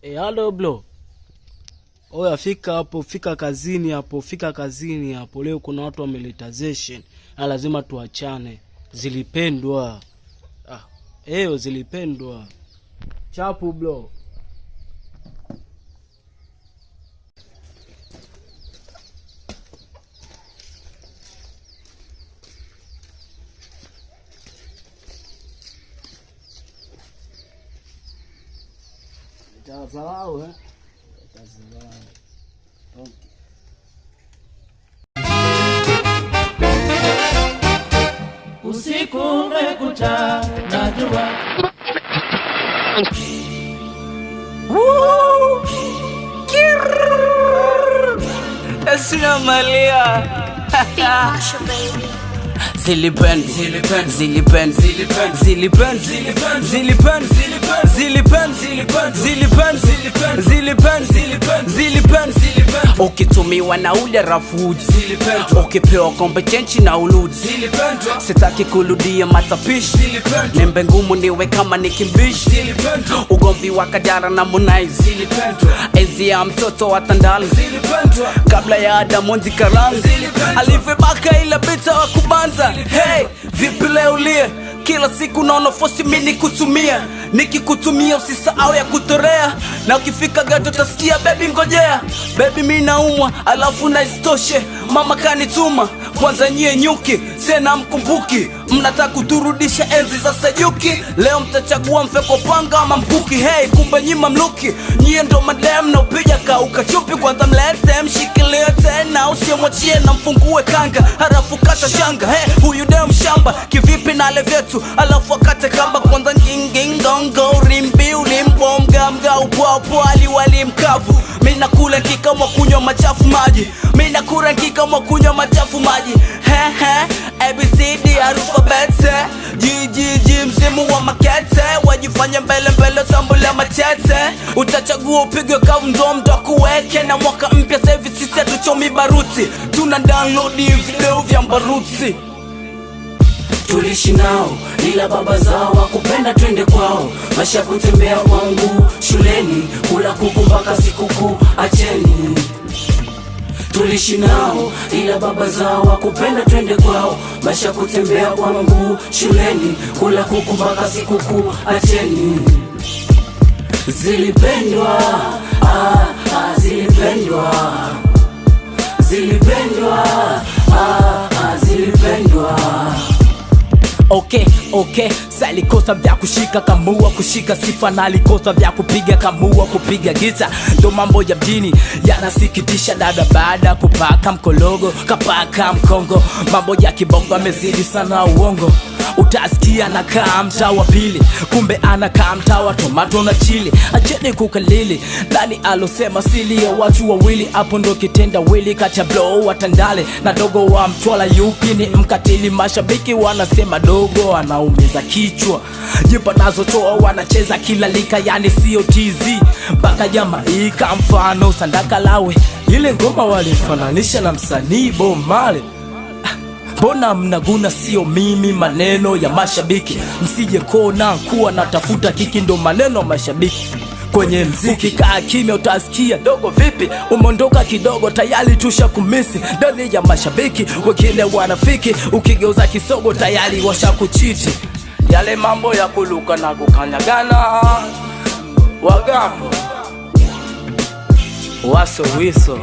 Hello bro. Oya fika hapo, fika kazini hapo, fika kazini hapo. Leo kuna watu wameleta session. Na lazima tuachane. Zilipendwa. Zilipendwa. Chapu bro. Tazarau, Tazarau. Okay. Usiku umekucha, najua. Asina Malia. Zilipen, zilipen, zilipen, zilipen, zilipen, zilipen, zilipen, zilipen, zilipen, zilipen, zilipen, zilipen. Ukitumiwa na ule rafuji, ukipewa kompetenchi na uludi, sitaki kuludia matapishi, nembe ngumu niwe kama nikimbishi, ugomvi wa Kajala na Harmonize, enzi ya mtoto wa Tandale, kabla ya Diamond Karanga, alivebaka ila bita wa kubanza. Hey, vipi leo lie? Kila siku naona fosi mini kutumia. Nikikutumia usisahau ya kutorea. Na ukifika gato tasikia baby ngojea. Baby mimi naumwa, alafu na istoshe mama kanituma. Kwanza nyie nyuki, tena mkumbuki. Mnataka kuturudisha enzi za Sayuki. Leo mtachagua mfeko panga ama mkuki. Hey, kumbe nyima mluki. Nyie ndo madam na upija kauka chupi. Kwanza mlete mshikilie tena, usiomwachie na mfungue kanga. Harafu kata shanga. Hey, huyu dem shamba kivipi na ale vyetu, alafu akate kamba. Kwanza ngingingongo rimbi ulimpo mga upo wali mkavu. Mina kula kika mwa kunywa machafu maji. Mina kura kika mwa kunywa machafu maji. ABCD alphabet GGG msimu wa makete. Wajifanya mbele tambule machete. Utachagua upigwe kavu ndo mdo kuweke. Na mwaka mpya sahivi sisi hatuchomi baruti. Tuna download video vya mbaruti. Tulishi nao, ila baba zao wakupenda twende kwao. Maisha kutembea kwangu, shuleni, kula kuku mpaka sikukuu, acheni. Tulishi nao, ila baba zao wakupenda twende kwao. Maisha kutembea kwangu, shuleni, kula kuku mpaka sikukuu, acheni. Zilipendwa, zilipendwa. Zilipendwa, zilipendwa. Okay, salikosa vya kushika kamua kushika sifa, na alikosa vya kupiga kamua kupiga gita. Ndo mambo ya mjini yanasikitisha dada, baada kupaka mkologo kapaka mkongo. Mambo ya kibongo amezidi sana uongo. Utasikia anakaa mtaa wa pili, kumbe anakaa mtaa wa tomato na chili. Acheni kukalili, nani alosema sili ya watu wawili? Hapo ndo kitenda wili kati ya blow wa Tandale na dogo wa Mtwala. Yupi ni mkatili? Mashabiki wanasema dogo anaumiza kichwa. Jipa nazo toa wanacheza kila lika, yani sio TZ mpaka Jamaika. Mfano Sandaka Lawe, ile ngoma walifananisha na msanii Bob Marley. Mbona mnaguna sio mimi? Maneno ya mashabiki, msije kona kuwa natafuta kiki, ndo maneno mashabiki kwenye mziki. Kaa kimya utasikia dogo vipi, umondoka kidogo tayari tusha kumisi. Ndani ya mashabiki wengine wanafiki, ukigeuza kisogo tayari washa kuchiti. Yale mambo ya kuluka na kukanyagana, wagambo waso wiso.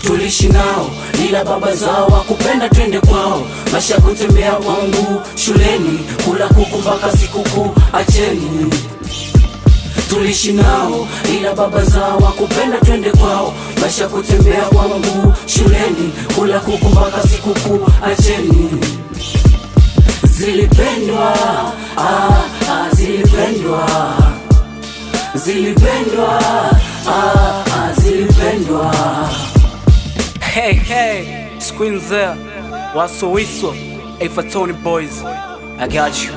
Tulishi nao, ila baba zao wakupenda twende kwao. Maisha kutembea kwangu, shuleni, kula kuku mpaka sikukuu, acheni. Tulishi nao, ila baba zao wakupenda twende kwao. Maisha kutembea kwangu, shuleni, kula kuku mpaka sikukuu, acheni. Zilipendwa, zilipendwa. Zilipendwa, zilipendwa. Hey, Squeeze there, Waso Wiso, Tony Boys, I got you.